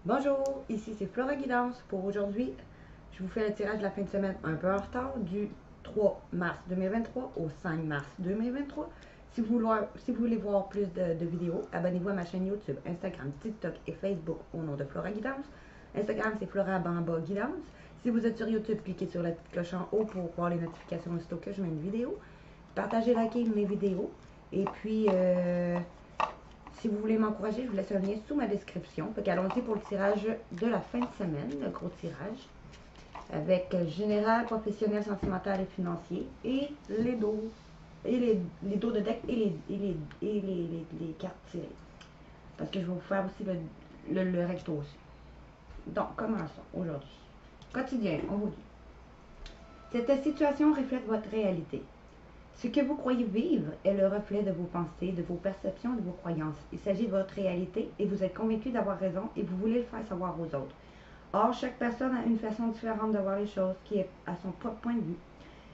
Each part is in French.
Bonjour, ici c'est Flora Guidance. Pour aujourd'hui, je vous fais le tirage de la fin de semaine un peu en retard du 3 mars 2023 au 5 mars 2023. Si vous voulez voir plus de vidéos, abonnez-vous à ma chaîne YouTube, Instagram, TikTok et Facebook au nom de Flora Guidance. Instagram, c'est Flora Bamba Guidance. Si vous êtes sur YouTube, cliquez sur la petite cloche en haut pour voir les notifications aussitôt que je mets une vidéo. Partagez, likez mes vidéos. Et puis, si vous voulez m'encourager, je vous laisse un lien sous ma description. Fait qu'allons-y pour le tirage de la fin de semaine, le gros tirage, avec général, professionnel, sentimental et financier, et les dos, et les dos de deck et les cartes tirées. Parce que je vais vous faire aussi le recto aussi. Donc, commençons aujourd'hui. Quotidien, on vous dit. Cette situation reflète votre réalité. Ce que vous croyez vivre est le reflet de vos pensées, de vos perceptions, de vos croyances. Il s'agit de votre réalité et vous êtes convaincu d'avoir raison et vous voulez le faire savoir aux autres. Or, chaque personne a une façon différente de voir les choses qui est à son propre point de vue.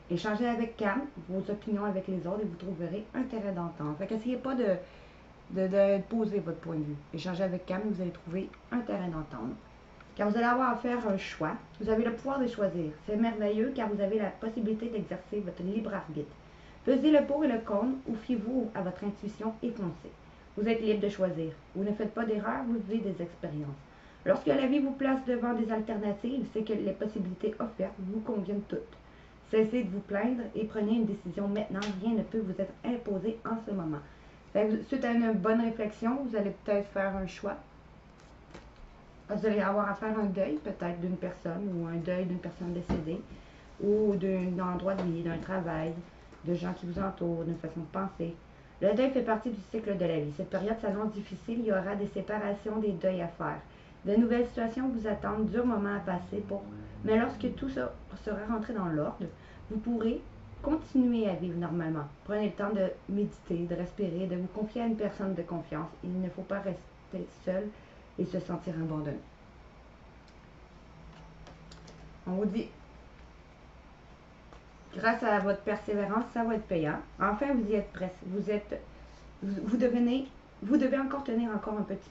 Échangez avec calme vos opinions avec les autres et vous trouverez un terrain d'entente. Fait qu'essayez pas de poser votre point de vue. Échangez avec calme et vous allez trouver un terrain d'entente. Car vous allez avoir à faire un choix. Vous avez le pouvoir de choisir. C'est merveilleux car vous avez la possibilité d'exercer votre libre arbitre. Pesez le pour et le contre ou fiez-vous à votre intuition et foncez. Vous êtes libre de choisir. Vous ne faites pas d'erreur, vous vivez des expériences. Lorsque la vie vous place devant des alternatives, c'est que les possibilités offertes vous conviennent toutes. Cessez de vous plaindre et prenez une décision maintenant. Rien ne peut vous être imposé en ce moment. Suite à une bonne réflexion, vous allez peut-être faire un choix. Vous allez avoir à faire un deuil peut-être d'une personne ou un deuil d'une personne décédée ou d'un endroit de vie, d'un travail, de gens qui vous entourent, d'une façon de penser. Le deuil fait partie du cycle de la vie. Cette période s'annonce difficile, il y aura des séparations, des deuils à faire. De nouvelles situations vous attendent, durs moments à passer mais lorsque tout ça sera rentré dans l'ordre, vous pourrez continuer à vivre normalement. Prenez le temps de méditer, de respirer, de vous confier à une personne de confiance. Il ne faut pas rester seul et se sentir abandonné. On vous dit, grâce à votre persévérance, ça va être payant. Enfin, vous y êtes prêts. Vous devez encore tenir encore un petit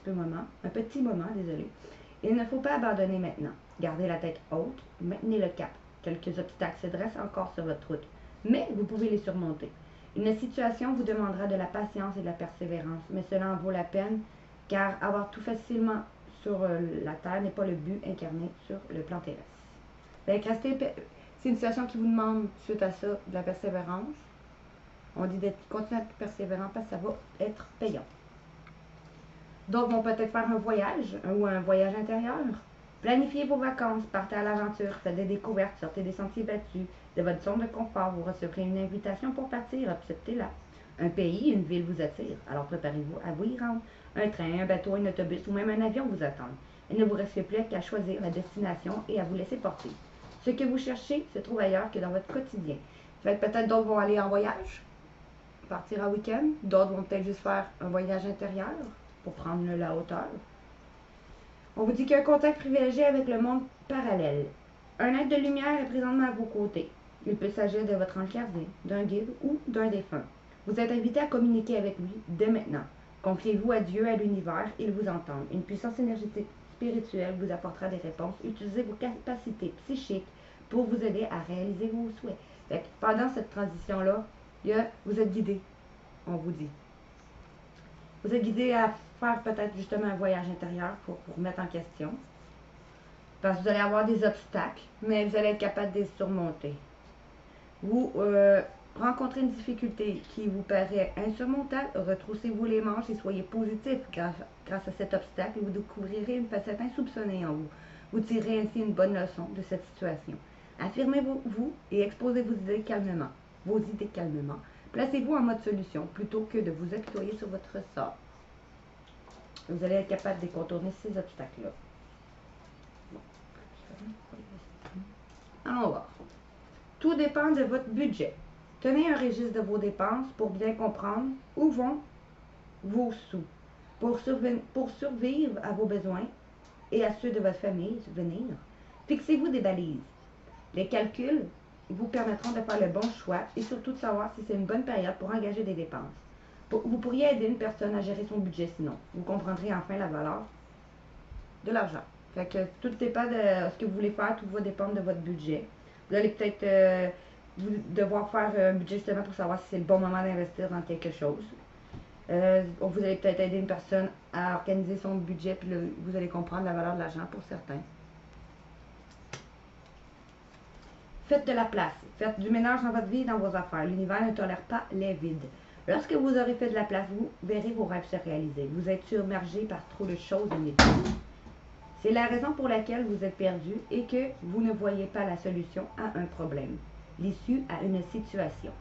moment, désolé. Il ne faut pas abandonner maintenant. Gardez la tête haute, maintenez le cap. Quelques obstacles se dressent encore sur votre route, mais vous pouvez les surmonter. Une situation vous demandera de la patience et de la persévérance, mais cela en vaut la peine, car avoir tout facilement sur la terre n'est pas le but incarné sur le plan terrestre. C'est une situation qui vous demande, suite à ça, de la persévérance. On dit d'être continuer à être persévérant parce que ça va être payant. D'autres vont peut-être faire un voyage ou un voyage intérieur. Planifiez vos vacances, partez à l'aventure, faites des découvertes, sortez des sentiers battus, de votre zone de confort. Vous recevrez une invitation pour partir, acceptez-la. Un pays, une ville vous attire, alors préparez-vous à vous y rendre. Un train, un bateau, un autobus ou même un avion vous attendent. Il ne vous reste plus qu'à choisir la destination et à vous laisser porter. Ce que vous cherchez se trouve ailleurs que dans votre quotidien. Peut-être d'autres vont aller en voyage, partir en week-end. D'autres vont peut-être juste faire un voyage intérieur pour prendre la hauteur. On vous dit qu'il y a un contact privilégié avec le monde parallèle. Un être de lumière est présentement à vos côtés. Il peut s'agir de votre ange gardien, d'un guide ou d'un défunt. Vous êtes invité à communiquer avec lui dès maintenant. Confiez-vous à Dieu, à l'univers, il vous entend. Une puissance énergétique spirituelle vous apportera des réponses. Utilisez vos capacités psychiques pour vous aider à réaliser vos souhaits. Pendant cette transition-là, vous êtes guidé, on vous dit. Vous êtes guidé à faire peut-être justement un voyage intérieur pour vous remettre en question. Parce que vous allez avoir des obstacles, mais vous allez être capable de les surmonter. Vous rencontrez une difficulté qui vous paraît insurmontable, retroussez-vous les manches et soyez positif grâce à cet obstacle et vous découvrirez une facette insoupçonnée en vous. Vous tirez ainsi une bonne leçon de cette situation. Affirmez-vous et exposez vos idées calmement. Placez-vous en mode solution plutôt que de vous apitoyer sur votre sort. Vous allez être capable de contourner ces obstacles-là. Allons voir. Tout dépend de votre budget. Tenez un registre de vos dépenses pour bien comprendre où vont vos sous. Pour survivre à vos besoins et à ceux de votre famille, fixez-vous des balises. Les calculs vous permettront de faire le bon choix et surtout de savoir si c'est une bonne période pour engager des dépenses. Vous pourriez aider une personne à gérer son budget sinon. Vous comprendrez enfin la valeur de l'argent. Fait que tout dépend de ce que vous voulez faire, tout va dépendre de votre budget. Vous allez peut-être devoir faire un budget justement pour savoir si c'est le bon moment d'investir dans quelque chose. Vous allez peut-être aider une personne à organiser son budget, puis là, vous allez comprendre la valeur de l'argent pour certains. Faites de la place. Faites du ménage dans votre vie et dans vos affaires. L'univers ne tolère pas les vides. Lorsque vous aurez fait de la place, vous verrez vos rêves se réaliser. Vous êtes submergé par trop de choses inutiles. C'est la raison pour laquelle vous êtes perdu et que vous ne voyez pas la solution à un problème, l'issue à une situation.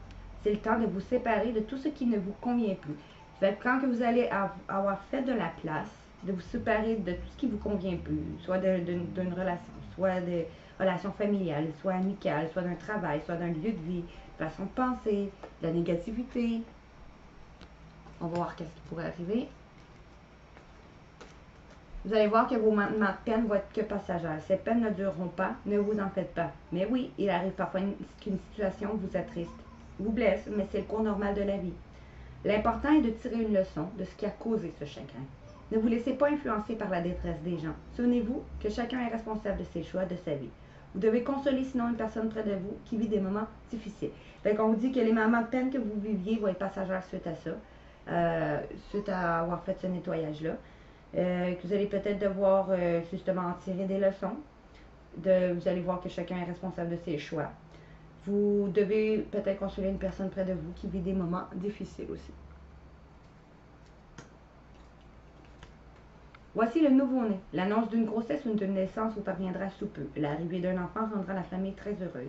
C'est le temps de vous séparer de tout ce qui ne vous convient plus. Fait que quand vous allez avoir fait de la place, de vous séparer de tout ce qui ne vous convient plus, soit d'une relation, soit de relations familiales, soit amicales, soit d'un travail, soit d'un lieu de vie, façon de penser, de la négativité. On va voir qu'est-ce qui pourrait arriver. Vous allez voir que vos moments de peine vont être que passagères. Ces peines ne dureront pas, ne vous en faites pas. Mais oui, il arrive parfois qu'une situation vous attriste, vous blesse, mais c'est le cours normal de la vie. L'important est de tirer une leçon de ce qui a causé ce chagrin. Ne vous laissez pas influencer par la détresse des gens. Souvenez-vous que chacun est responsable de ses choix, de sa vie. Vous devez consoler sinon une personne près de vous qui vit des moments difficiles. Fait qu'on vous dit que les moments de peine que vous viviez vont être passagères suite à ça, suite à avoir fait ce nettoyage-là. Que vous allez peut-être devoir justement en tirer des leçons. Vous allez voir que chacun est responsable de ses choix. Vous devez peut-être consoler une personne près de vous qui vit des moments difficiles aussi. Voici le nouveau-né. L'annonce d'une grossesse ou d'une naissance vous parviendra sous peu. L'arrivée d'un enfant rendra la famille très heureuse.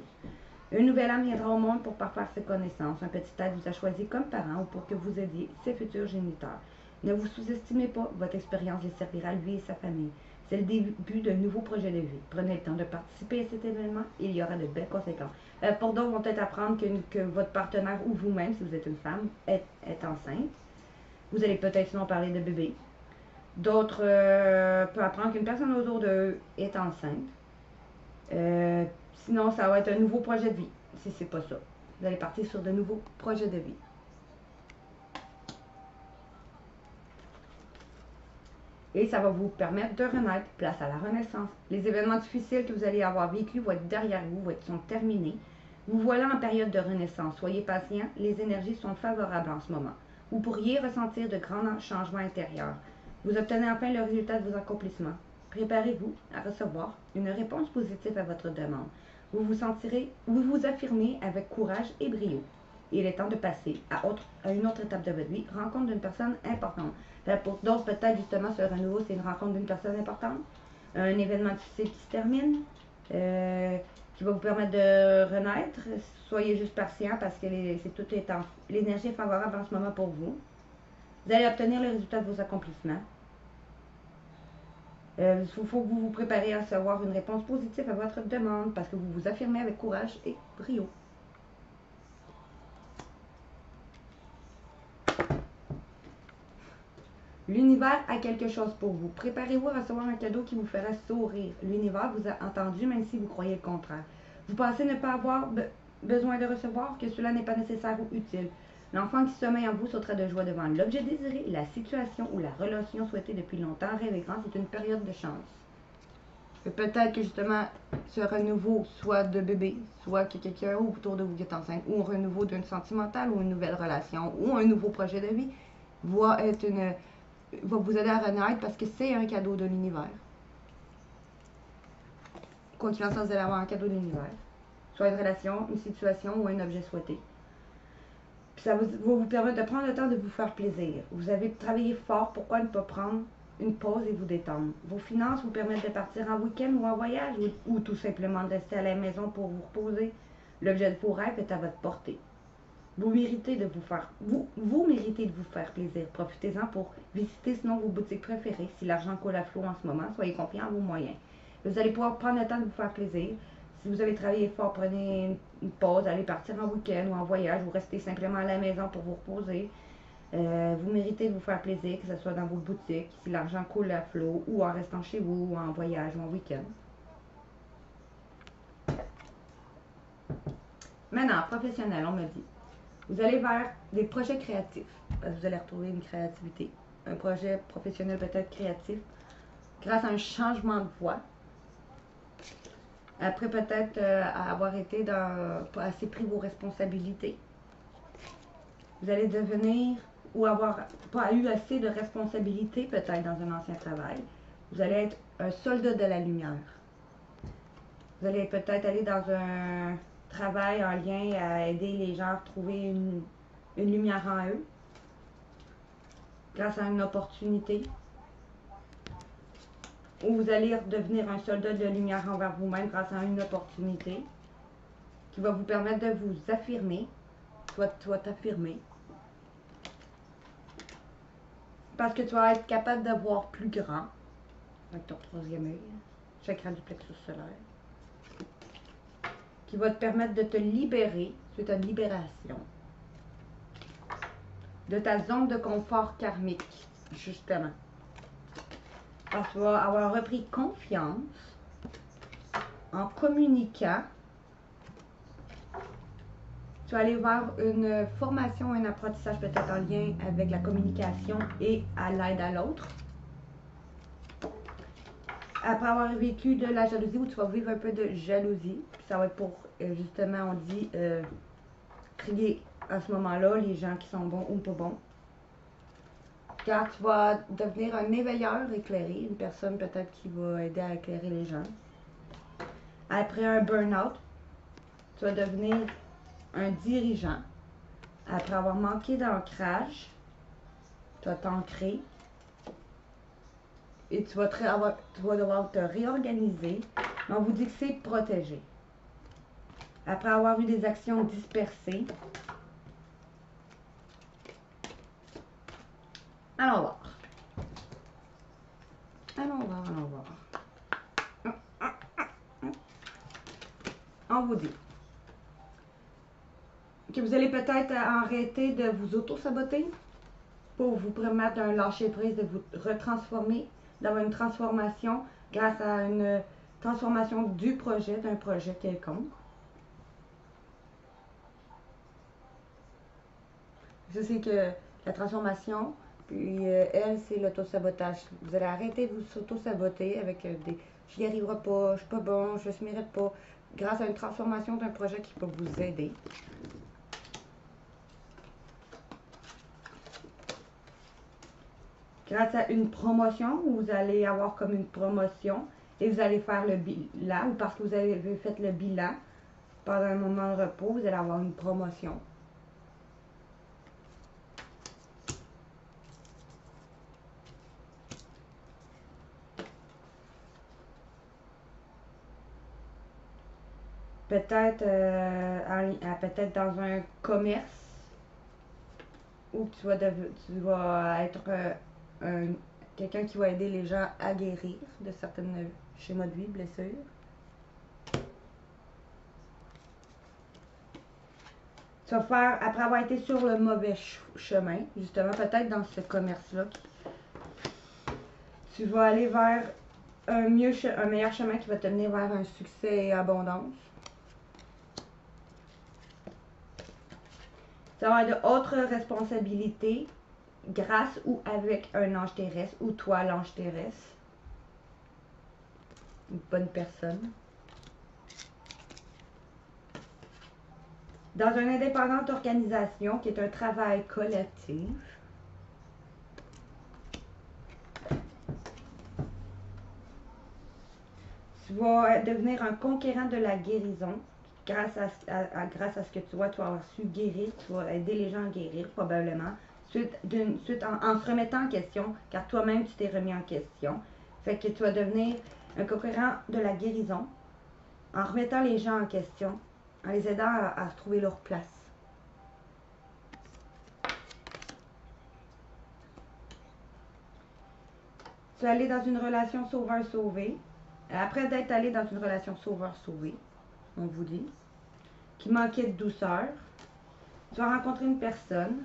Une nouvelle âme viendra au monde pour parfaire ses connaissances. Un petit être vous a choisi comme parent ou pour que vous aidiez ses futurs géniteurs. Ne vous sous-estimez pas, votre expérience les servira lui et sa famille. C'est le début d'un nouveau projet de vie. Prenez le temps de participer à cet événement, il y aura de belles conséquences. Pour d'autres, vont peut-être apprendre que votre partenaire ou vous-même, si vous êtes une femme, est enceinte. Vous allez peut-être sinon parler de bébé. D'autres peuvent apprendre qu'une personne autour d'eux est enceinte. Sinon, ça va être un nouveau projet de vie, si c'est pas ça. Vous allez partir sur de nouveaux projets de vie. Et ça va vous permettre de renaître, place à la renaissance. Les événements difficiles que vous allez avoir vécus vont être derrière vous, sont terminés. Vous voilà en période de renaissance. Soyez patient, les énergies sont favorables en ce moment. Vous pourriez ressentir de grands changements intérieurs. Vous obtenez enfin le résultat de vos accomplissements. Préparez-vous à recevoir une réponse positive à votre demande. Vous vous affirmez avec courage et brio. Il est temps de passer à une autre étape de votre vie, rencontre d'une personne importante. Pour d'autres, peut-être justement, ce renouveau, c'est une rencontre d'une personne importante, un événement difficile qui se termine, qui va vous permettre de renaître. Soyez juste patient parce que l'énergie est favorable en ce moment pour vous. Vous allez obtenir le résultat de vos accomplissements. Il faut que vous vous prépariez à recevoir une réponse positive à votre demande parce que vous vous affirmez avec courage et brio. L'univers a quelque chose pour vous. Préparez-vous à recevoir un cadeau qui vous fera sourire. L'univers vous a entendu même si vous croyez le contraire. Vous pensez ne pas avoir besoin de recevoir, que cela n'est pas nécessaire ou utile. L'enfant qui sommeille en vous sautera de joie devant l'objet désiré, la situation ou la relation souhaitée depuis longtemps. Rêvez grand, c'est une période de chance. Peut-être que justement, ce renouveau, soit de bébé, soit que quelqu'un autour de vous qui est enceinte, ou un renouveau d'une sentimentale, ou une nouvelle relation, ou un nouveau projet de vie, va vous aider à renaître parce que c'est un cadeau de l'univers. Quoi qu'il en soit, vous allez avoir un cadeau de l'univers. Soit une relation, une situation ou un objet souhaité. Puis ça va vous permettre de prendre le temps de vous faire plaisir. Vous avez travaillé fort, pourquoi ne pas prendre une pause et vous détendre? Vos finances vous permettent de partir en week-end ou en voyage ou tout simplement de rester à la maison pour vous reposer. L'objet de vos rêves est à votre portée. Vous méritez de vous méritez de vous faire plaisir. Profitez-en pour visiter sinon vos boutiques préférées. Si l'argent coule à flot en ce moment, soyez confiants en vos moyens. Vous allez pouvoir prendre le temps de vous faire plaisir. Si vous avez travaillé fort, prenez une pause, allez partir en week-end ou en voyage ou restez simplement à la maison pour vous reposer. Vous méritez de vous faire plaisir, que ce soit dans vos boutiques, si l'argent coule à flot ou en restant chez vous ou en voyage ou en week-end. Maintenant, professionnel, on me dit. Vous allez vers des projets créatifs. Vous allez retrouver une créativité. Un projet professionnel peut-être créatif. grâce à un changement de voie. Après peut-être avoir été pas assez pris vos responsabilités. Vous allez devenir ou avoir pas eu assez de responsabilités peut-être dans un ancien travail. Vous allez être un soldat de la lumière. Vous allez peut-être aller dans un travail en lien à aider les gens à trouver une lumière en eux grâce à une opportunité. Ou vous allez devenir un soldat de lumière envers vous-même grâce à une opportunité qui va vous permettre de vous affirmer, soit t'affirmer. Parce que tu vas être capable de voir plus grand avec ton troisième œil, chakra du plexus solaire, qui va te permettre de te libérer, c'est une libération, de ta zone de confort karmique, justement. Alors, tu vas avoir repris confiance en communiquant. Tu vas aller vers une formation, un apprentissage peut-être en lien avec la communication et à l'aide à l'autre. Après avoir vécu de la jalousie, ou tu vas vivre un peu de jalousie, ça va être pour, justement, on dit, trier à ce moment-là les gens qui sont bons ou pas bons. Car tu vas devenir un éveilleur éclairé, une personne peut-être qui va aider à éclairer les gens. Après un burn-out, tu vas devenir un dirigeant. Après avoir manqué d'ancrage, tu vas t'ancrer et tu vas devoir te réorganiser. Mais on vous dit que c'est protégé. Après avoir eu des actions dispersées, allons voir. Allons voir. On vous dit que vous allez peut-être arrêter de vous auto-saboter pour vous permettre d'un lâcher-prise, de vous retransformer, d'avoir une transformation grâce à une transformation du projet, d'un projet quelconque. Je sais que la transformation, puis elle, c'est l'auto-sabotage. Vous allez arrêter de vous auto-saboter avec des « je n'y arriverai pas, je suis pas bon, je ne se mérite pas », grâce à une transformation d'un projet qui peut vous aider. Grâce à une promotion, où vous allez avoir comme une promotion et vous allez faire le bilan, ou parce que vous avez fait le bilan pendant un moment de repos, vous allez avoir une promotion. Peut-être peut-être dans un commerce où tu vas être quelqu'un qui va aider les gens à guérir de certaines schémas de vie, blessures. Tu vas faire, après avoir été sur le mauvais chemin, justement, peut-être dans ce commerce-là, tu vas aller vers un meilleur chemin qui va te mener vers un succès et abondance. Tu vas avoir d'autres responsabilités grâce ou avec un ange terrestre ou toi l'ange terrestre. Une bonne personne. Dans une indépendante organisation qui est un travail collectif. Tu vas devenir un conquérant de la guérison. Grâce à ce que tu vas avoir su guérir, tu vas aider les gens à guérir probablement. En se remettant en question, car toi-même tu t'es remis en question. Fait que tu vas devenir un conquérant de la guérison en remettant les gens en question, en les aidant à trouver leur place. Tu vas aller dans une relation sauveur-sauvé. Après d'être allé dans une relation sauveur-sauvé, on vous dit, qui manquait de douceur, tu vas rencontrer une personne,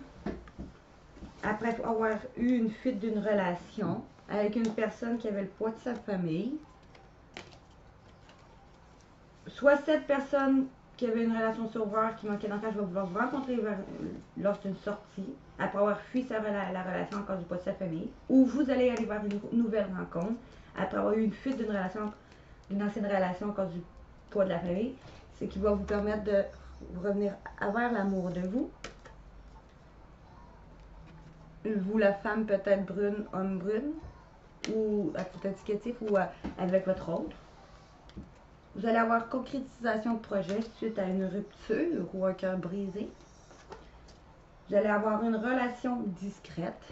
après avoir eu une fuite d'une relation, avec une personne qui avait le poids de sa famille, soit cette personne qui avait une relation sauveur, qui manquait d'ancrage, va vouloir vous rencontrer lors d'une sortie, après avoir fui la relation à cause du poids de sa famille, ou vous allez aller vers une nouvelle rencontre, après avoir eu une fuite d'une ancienne relation à cause du poids de la famille, c'est qui va vous permettre de revenir vers l'amour de vous. Vous, la femme peut-être brune, homme brune, ou à titre indicatif, ou avec votre autre. Vous allez avoir concrétisation de projet suite à une rupture ou un cœur brisé. Vous allez avoir une relation discrète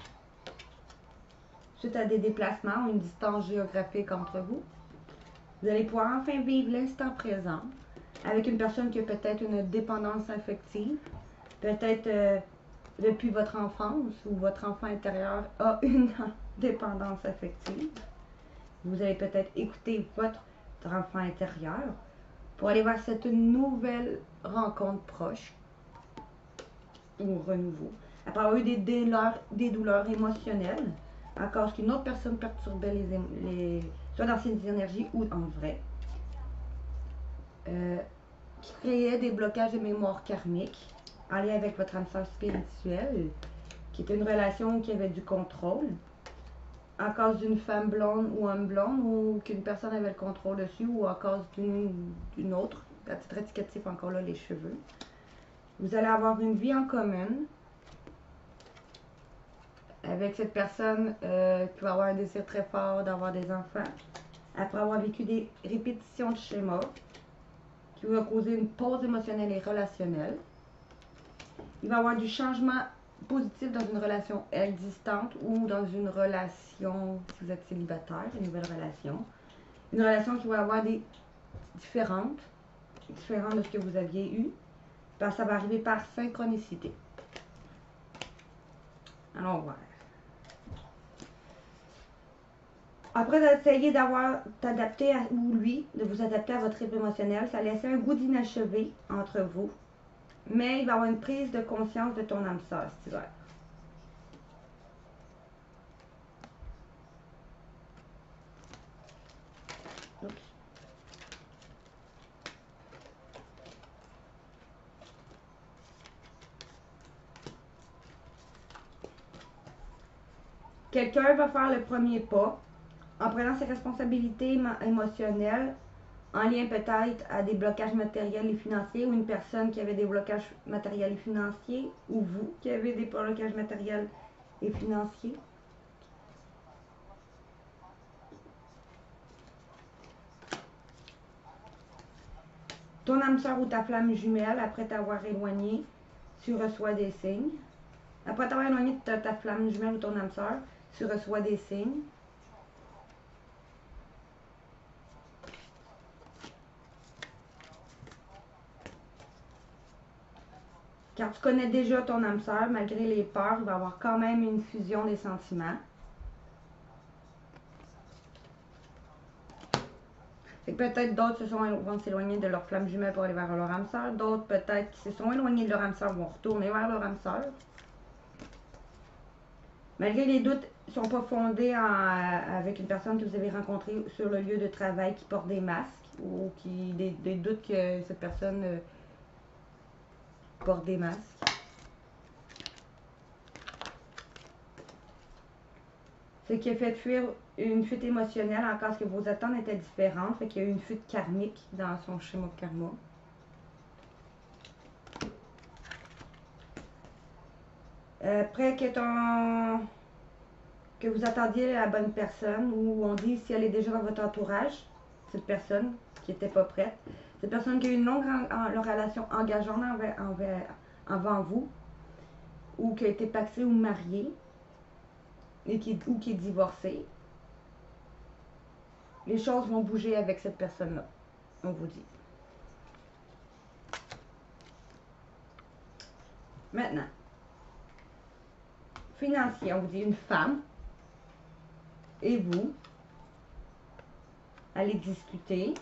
suite à des déplacements ou une distance géographique entre vous. Vous allez pouvoir enfin vivre l'instant présent avec une personne qui a peut-être une dépendance affective, peut-être depuis votre enfance ou votre enfant intérieur a une dépendance affective. Vous allez peut-être écouter votre enfant intérieur pour aller vers cette nouvelle rencontre proche ou renouveau. Après avoir eu des douleurs émotionnelles, à cause qu'une autre personne perturbait soit d'anciennes énergies ou en vrai, qui créait des blocages de mémoire karmique en lien avec votre âme sœur spirituelle, qui était une relation qui avait du contrôle, à cause d'une femme blonde ou homme blonde, ou qu'une personne avait le contrôle dessus, ou à cause d'une autre, à titre indicatif encore là, les cheveux. Vous allez avoir une vie en commune avec cette personne qui va avoir un désir très fort d'avoir des enfants, après avoir vécu des répétitions de schémas qui vont causer une pause émotionnelle et relationnelle. Il va y avoir du changement positif dans une relation existante ou dans une relation, si vous êtes célibataire, une nouvelle relation. Une relation qui va avoir des différentes de ce que vous aviez eu, parce que ça va arriver par synchronicité. Allons voir. Après d'essayer t'adapter ou lui, de vous adapter à votre rythme émotionnel, ça laisse un goût d'inachevé entre vous. Mais il va y avoir une prise de conscience de ton âme sœur cet hiver. Oups. Quelqu'un va faire le premier pas en prenant ses responsabilités émotionnelles en lien peut-être à des blocages matériels et financiers, ou une personne qui avait des blocages matériels et financiers, ou vous qui avez des blocages matériels et financiers. Ton âme sœur ou ta flamme jumelle, après t'avoir éloigné, tu reçois des signes. Après t'avoir éloigné de ta flamme jumelle ou ton âme sœur, tu reçois des signes. Car tu connais déjà ton âme sœur, malgré les peurs, il va y avoir quand même une fusion des sentiments. Peut-être d'autres vont s'éloigner de leur flamme jumelle pour aller vers leur âme sœur. D'autres, peut-être, qui se sont éloignés de leur âme sœur, vont retourner vers leur âme sœur. Malgré les doutes, ils ne sont pas fondés avec une personne que vous avez rencontrée sur le lieu de travail qui porte des masques, ou des doutes que cette personne porte des masques. Ce qui a fait fuir une fuite émotionnelle en cas que vos attentes étaient différentes. Fait qu'il y a eu une fuite karmique dans son schéma de karma. Après que vous attendiez la bonne personne, ou on dit si elle est déjà dans votre entourage, cette personne qui n'était pas prête, cette personne qui a eu une longue relation engageante envers vous, ou qui a été paxée ou mariée, ou qui est divorcée, les choses vont bouger avec cette personne-là, on vous dit. Maintenant, financier, on vous dit une femme et vous allez discuter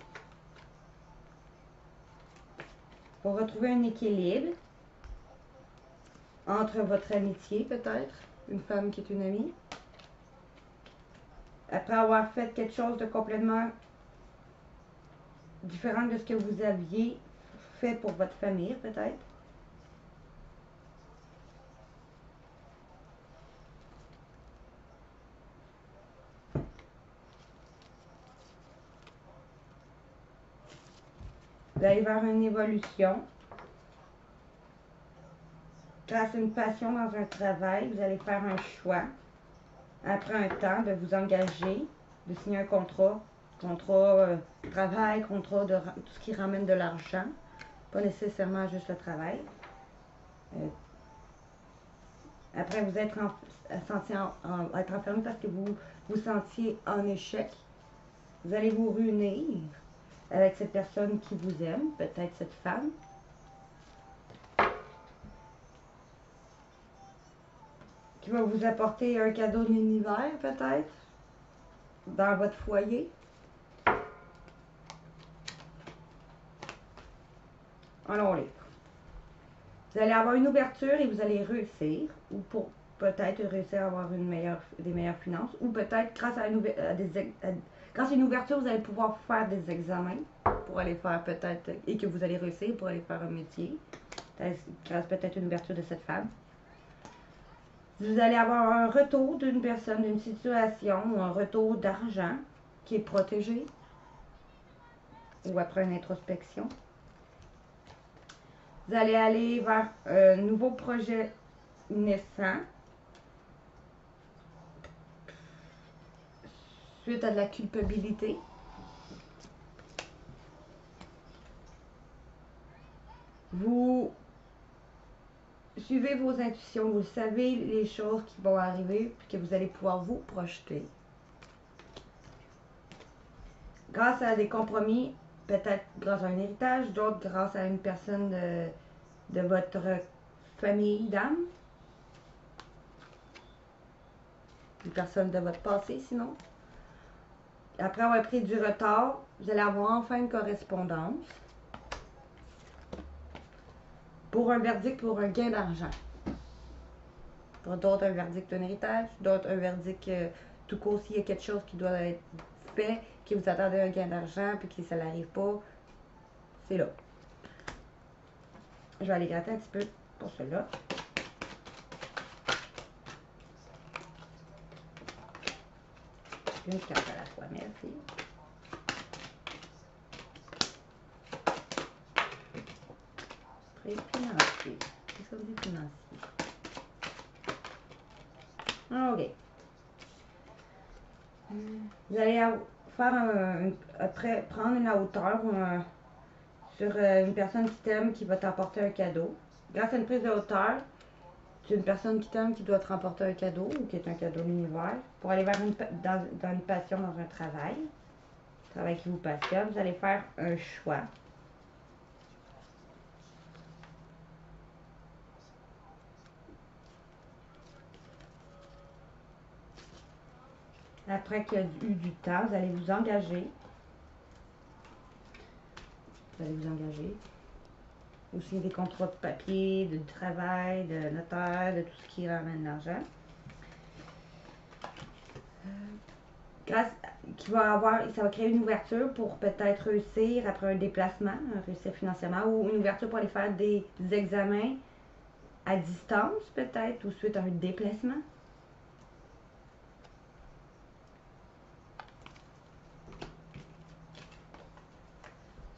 pour retrouver un équilibre entre votre amitié, peut-être, une femme qui est une amie, après avoir fait quelque chose de complètement différent de ce que vous aviez fait pour votre famille, peut-être. Vous allez vers une évolution. Grâce à une passion dans un travail, vous allez faire un choix. Après un temps, de vous engager, de signer un contrat. Contrat travail, contrat de tout ce qui ramène de l'argent. Pas nécessairement juste le travail. Après, vous êtes être enfermé parce que vous vous sentiez en échec. Vous allez vous réunir avec cette personne qui vous aime, peut-être cette femme. Qui va vous apporter un cadeau de l'univers, peut-être, dans votre foyer. Allons-les. Vous allez avoir une ouverture et vous allez réussir, ou pour peut-être réussir à avoir des meilleures finances, ou peut-être grâce à une ouverture, vous allez pouvoir faire des examens pour aller faire peut-être, et que vous allez réussir pour aller faire un métier, grâce peut-être à une ouverture de cette femme. Vous allez avoir un retour d'une personne, d'une situation, ou un retour d'argent qui est protégé, ou après une introspection. Vous allez aller vers un nouveau projet naissant, suite à de la culpabilité. Vous suivez vos intuitions, vous savez les choses qui vont arriver, puis que vous allez pouvoir vous projeter. Grâce à des compromis, peut-être grâce à un héritage, d'autres grâce à une personne de votre famille d'âme. Une personne de votre passé, sinon. Après avoir pris du retard, vous allez avoir enfin une correspondance pour un verdict, pour un gain d'argent. Pour d'autres, un verdict d'un héritage, d'autres, un verdict tout court s'il y a quelque chose qui doit être fait, que vous attendez un gain d'argent, puis que ça n'arrive pas, c'est là. Je vais aller gratter un petit peu pour cela. Une carte à la fois, merci. Prêt financier. Qu'est-ce que vous dites financier? Ok. Vous allez faire après prendre une hauteur sur une personne qui t'aime qui va t'apporter un cadeau. Grâce à une prise de hauteur, c'est une personne qui t'aime qui doit te remporter un cadeau ou qui est un cadeau de l'univers pour aller vers dans une passion, dans un travail qui vous passionne. Vous allez faire un choix. Après qu'il y a eu du temps, vous allez vous engager. Vous allez vous engager. Aussi des contrats de papier, de travail, de notaire, de tout ce qui ramène l'argent. Ça va créer une ouverture pour peut-être réussir après un déplacement, réussir financièrement, ou une ouverture pour aller faire des examens à distance peut-être, ou suite à un déplacement.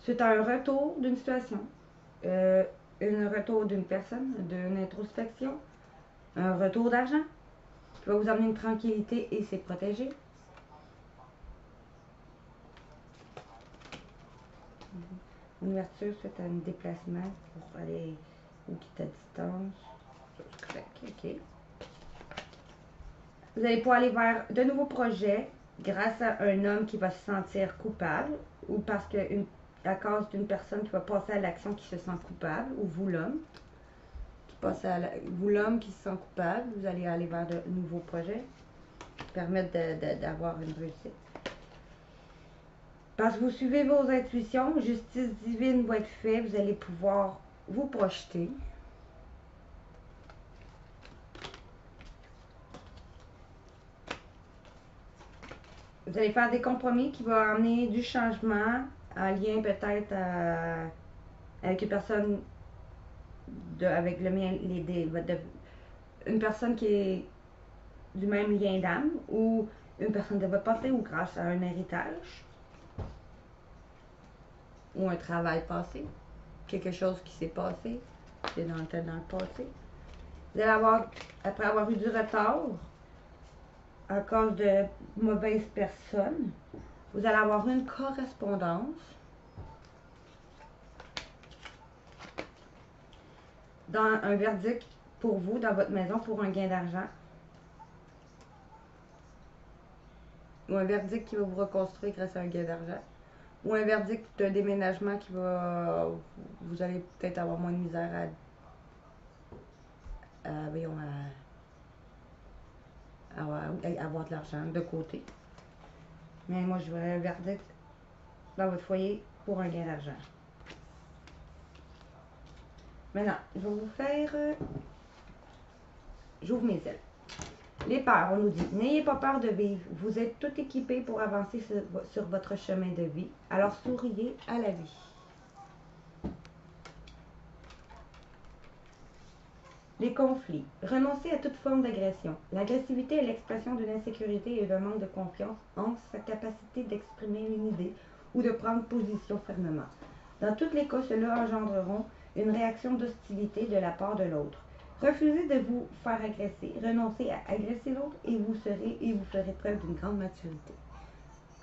Suite à un retour d'une situation, un retour d'une personne, d'une introspection, un retour d'argent qui va vous amener une tranquillité et c'est protégé. Une ouverture suite à un déplacement pour aller ou quitter à distance. Ok. Vous allez pouvoir aller vers de nouveaux projets grâce à un homme qui va se sentir coupable ou parce que à cause d'une personne qui va passer à l'action qui se sent coupable, ou vous l'homme vous l'homme qui se sent coupable, vous allez aller vers de nouveaux projets qui permettent d'avoir une réussite. Parce que vous suivez vos intuitions, justice divine va être faite, vous allez pouvoir vous projeter. Vous allez faire des compromis qui vont amener du changement en lien peut-être avec une personne avec le mien, une personne qui est du même lien d'âme ou une personne de votre passé ou grâce à un héritage. ou un travail passé, quelque chose qui s'est passé, c'est dans le passé. Vous allez avoir, après avoir eu du retard, à cause de mauvaises personnes, vous allez avoir une correspondance dans un verdict pour vous, dans votre maison, pour un gain d'argent. Ou un verdict qui va vous reconstruire grâce à un gain d'argent. Ou un verdict de déménagement qui va... Vous allez peut-être avoir moins de misère à avoir de l'argent de côté. Mais moi, je veux un verdict dans votre foyer pour un gain d'argent. Maintenant, je vais vous faire... J'ouvre mes ailes. Les peurs, on nous dit, n'ayez pas peur de vivre. Vous êtes tout équipé pour avancer sur votre chemin de vie. Alors souriez à la vie. Les conflits. Renoncez à toute forme d'agression. L'agressivité est l'expression d'une insécurité et d'un manque de confiance en sa capacité d'exprimer une idée ou de prendre position fermement. Dans tous les cas, cela engendreront une réaction d'hostilité de la part de l'autre. Refusez de vous faire agresser, renoncez à agresser l'autre et vous ferez preuve d'une grande maturité.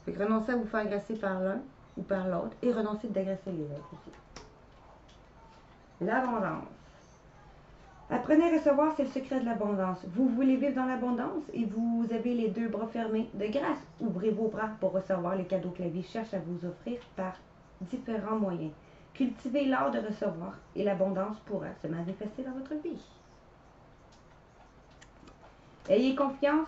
Fait que renoncez à vous faire agresser par l'un ou par l'autre et renoncez d'agresser les autres aussi. L'abondance. Apprenez à recevoir, c'est le secret de l'abondance. Vous voulez vivre dans l'abondance et vous avez les deux bras fermés. De grâce, ouvrez vos bras pour recevoir les cadeaux que la vie cherche à vous offrir par différents moyens. Cultivez l'art de recevoir et l'abondance pourra se manifester dans votre vie. Ayez confiance,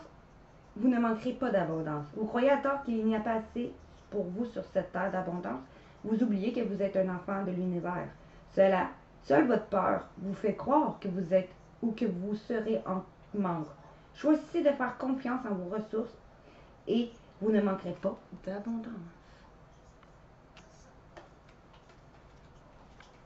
vous ne manquerez pas d'abondance. Vous croyez à tort qu'il n'y a pas assez pour vous sur cette terre d'abondance. Vous oubliez que vous êtes un enfant de l'univers. Seule votre peur vous fait croire que vous êtes ou que vous serez en manque. Choisissez de faire confiance en vos ressources et vous ne manquerez pas d'abondance.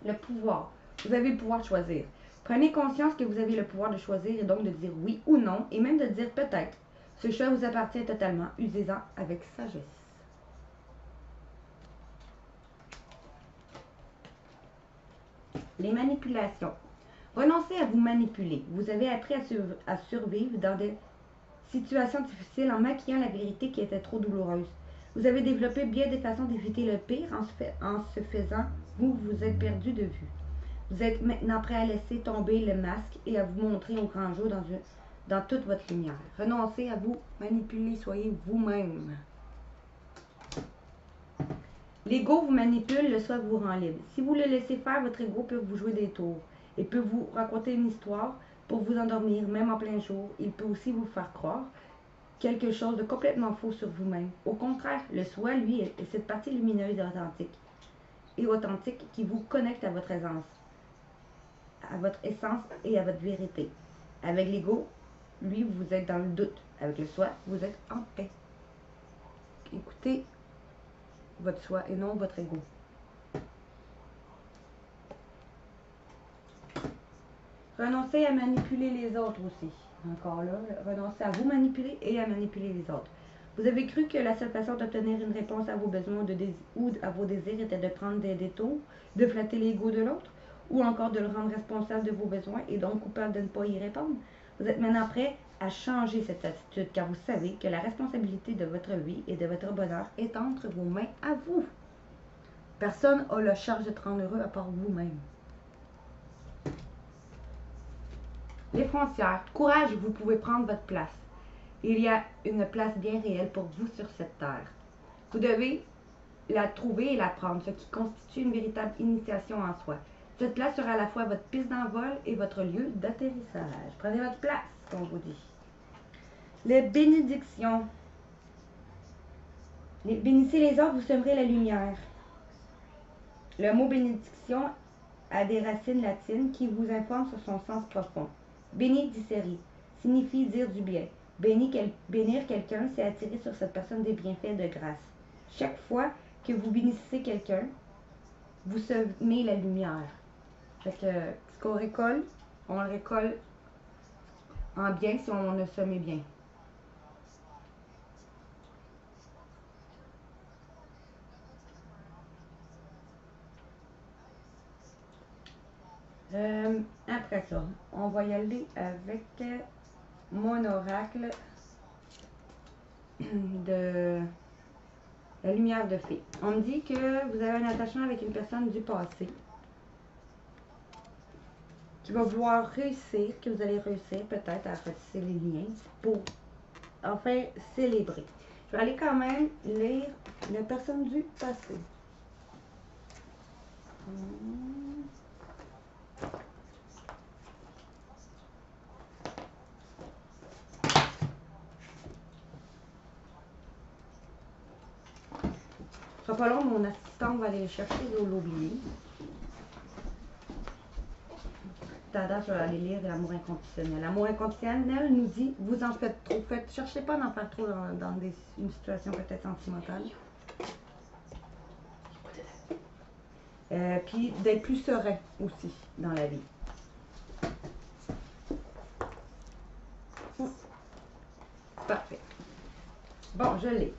Le pouvoir. Vous avez le pouvoir de choisir. Prenez conscience que vous avez le pouvoir de choisir et donc de dire oui ou non et même de dire peut-être. Ce choix vous appartient totalement. Usez-en avec sagesse. Les manipulations. Renoncez à vous manipuler. Vous avez appris à survivre dans des situations difficiles en maquillant la vérité qui était trop douloureuse. Vous avez développé bien des façons d'éviter le pire en ce faisant, vous êtes perdu de vue. Vous êtes maintenant prêt à laisser tomber le masque et à vous montrer au grand jour dans toute votre lumière. Renoncez à vous manipuler, soyez vous-même. L'ego vous manipule, le soi vous rend libre. Si vous le laissez faire, votre ego peut vous jouer des tours. Il peut vous raconter une histoire pour vous endormir, même en plein jour. Il peut aussi vous faire croire quelque chose de complètement faux sur vous-même. Au contraire, le soi, lui, est cette partie lumineuse et authentique qui vous connecte à votre essence et à votre vérité. Avec l'ego, lui, vous êtes dans le doute. Avec le soi, vous êtes en paix. Écoutez votre soi et non votre ego. Renoncez à manipuler les autres aussi. Encore là, renoncez à vous manipuler et à manipuler les autres. Vous avez cru que la seule façon d'obtenir une réponse à vos besoins ou à vos désirs était de prendre des détours, de flatter l'ego de l'autre, ou encore de le rendre responsable de vos besoins et donc coupable de ne pas y répondre. Vous êtes maintenant prêt à changer cette attitude car vous savez que la responsabilité de votre vie et de votre bonheur est entre vos mains à vous. Personne n'a la charge de te rendre heureux à part vous-même. Les frontières. Courage, vous pouvez prendre votre place. Il y a une place bien réelle pour vous sur cette terre. Vous devez la trouver et la prendre, ce qui constitue une véritable initiation en soi. Cette place sera à la fois votre piste d'envol et votre lieu d'atterrissage. Prenez votre place, comme je vous dis. Les bénédictions. Bénissez les autres, vous semerez la lumière. Le mot bénédiction a des racines latines qui vous informent sur son sens profond. Bénidicere signifie dire du bien. Bénir quelqu'un, c'est attirer sur cette personne des bienfaits de grâce. Chaque fois que vous bénissez quelqu'un, vous semez la lumière. Fait que ce qu'on récolte, on le récolte en bien si on le semé bien. Après ça, on va y aller avec mon oracle de la lumière de fée. On me dit que vous avez un attachement avec une personne du passé qui va vouloir réussir, que vous allez réussir peut-être à retisser les liens pour enfin célébrer. Je vais aller quand même lire la personne du passé. Ce sera pas long, mon assistante va aller le chercher de l'oublier. Tada, je vais aller lire l'amour inconditionnel. L'amour inconditionnel nous dit, vous en faites trop. Cherchez pas d'en faire trop dans une situation peut-être sentimentale. Puis d'être plus serein aussi dans la vie. Parfait. Bon, je l'ai.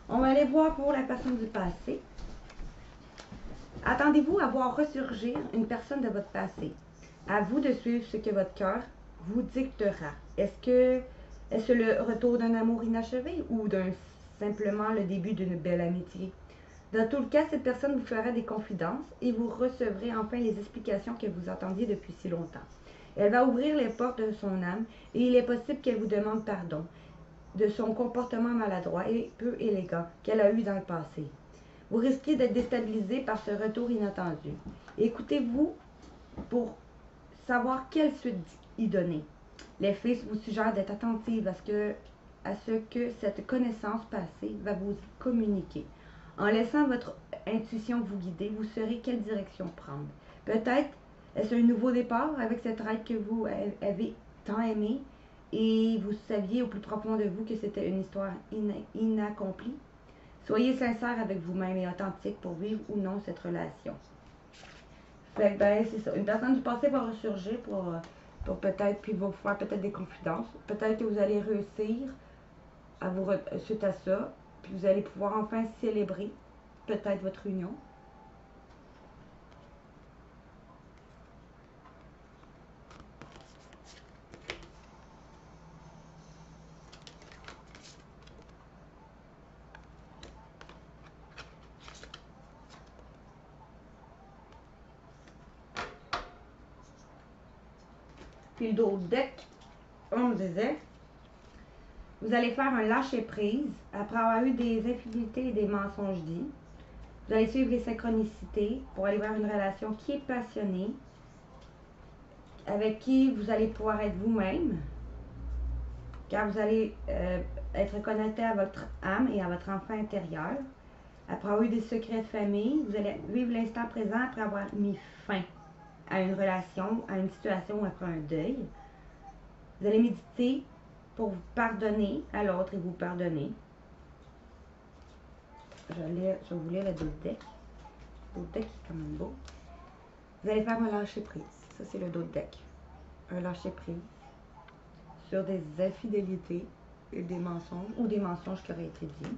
On va aller voir pour la personne du passé. Attendez-vous à voir ressurgir une personne de votre passé. À vous de suivre ce que votre cœur vous dictera. Est-ce le retour d'un amour inachevé ou simplement le début d'une belle amitié? Dans tout le cas, cette personne vous fera des confidences et vous recevrez enfin les explications que vous attendiez depuis si longtemps. Elle va ouvrir les portes de son âme et il est possible qu'elle vous demande pardon de son comportement maladroit et peu élégant qu'elle a eu dans le passé. Vous risquez d'être déstabilisé par ce retour inattendu. Écoutez-vous pour savoir quelle suite y donner. Les fées vous suggèrent d'être attentive à ce que cette connaissance passée va vous communiquer. En laissant votre intuition vous guider, vous saurez quelle direction prendre. Peut-être est-ce un nouveau départ avec cette règle que vous avez tant aimée et vous saviez au plus profond de vous que c'était une histoire inaccomplie. Soyez sincère avec vous-même et authentique pour vivre ou non cette relation. Fait que ben, c'est ça. Une personne du passé va ressurgir pour peut-être, puis va vous faire peut-être des confidences. Peut-être que vous allez réussir suite à ça, puis vous allez pouvoir enfin célébrer peut-être votre union. Puis d'autres decks, on me disait, vous allez faire un lâcher-prise après avoir eu des infidélités et des mensonges dits. Vous allez suivre les synchronicités pour aller vers une relation qui est passionnée, avec qui vous allez pouvoir être vous-même, car vous allez être connecté à votre âme et à votre enfant intérieur. Après avoir eu des secrets de famille, vous allez vivre l'instant présent après avoir mis fin à une relation, à une situation ou après un deuil. Vous allez méditer pour vous pardonner à l'autre et vous pardonner. Je vais vous lire le dos deck. Le dos deck est quand même beau. Vous allez faire un lâcher-prise. Ça, c'est le dos deck. Un lâcher-prise sur des infidélités et des mensonges, ou des mensonges qui auraient été dits.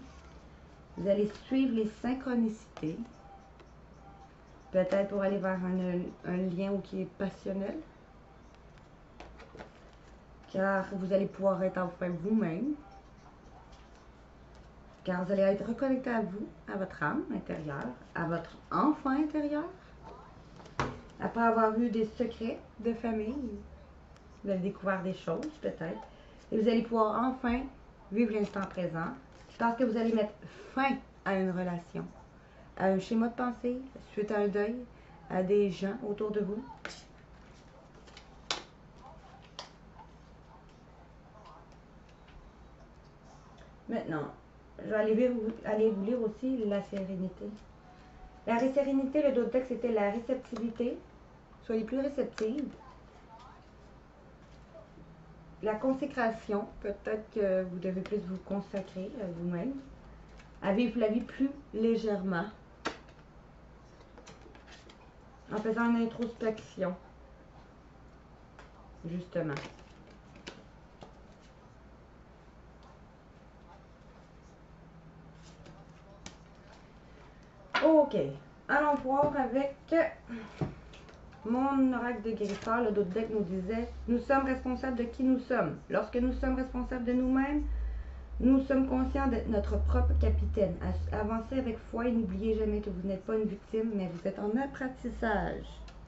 Vous allez suivre les synchronicités, peut-être pour aller vers un lien qui est passionnel, car vous allez pouvoir être enfin vous-même, car vous allez être reconnecté à vous, à votre âme intérieure, à votre enfant intérieur. Après avoir eu des secrets de famille, vous avez découvert des choses peut-être, et vous allez pouvoir enfin vivre l'instant présent, parce que vous allez mettre fin à une relation, à un schéma de pensée, suite à un deuil, à des gens autour de vous. Maintenant, je vais aller vous lire aussi la sérénité. La sérénité, le d'autres texte, c'était la réceptivité. Soyez plus réceptive. La consécration, peut-être que vous devez plus vous consacrer à vous-même, à vivre la vie plus légèrement, en faisant une introspection, justement. Ok, allons voir avec mon oracle de guérisseur, le dos de deck nous disait, nous sommes responsables de qui nous sommes. Lorsque nous sommes responsables de nous-mêmes, nous sommes conscients d'être notre propre capitaine. Avancez avec foi et n'oubliez jamais que vous n'êtes pas une victime, mais vous êtes en apprentissage.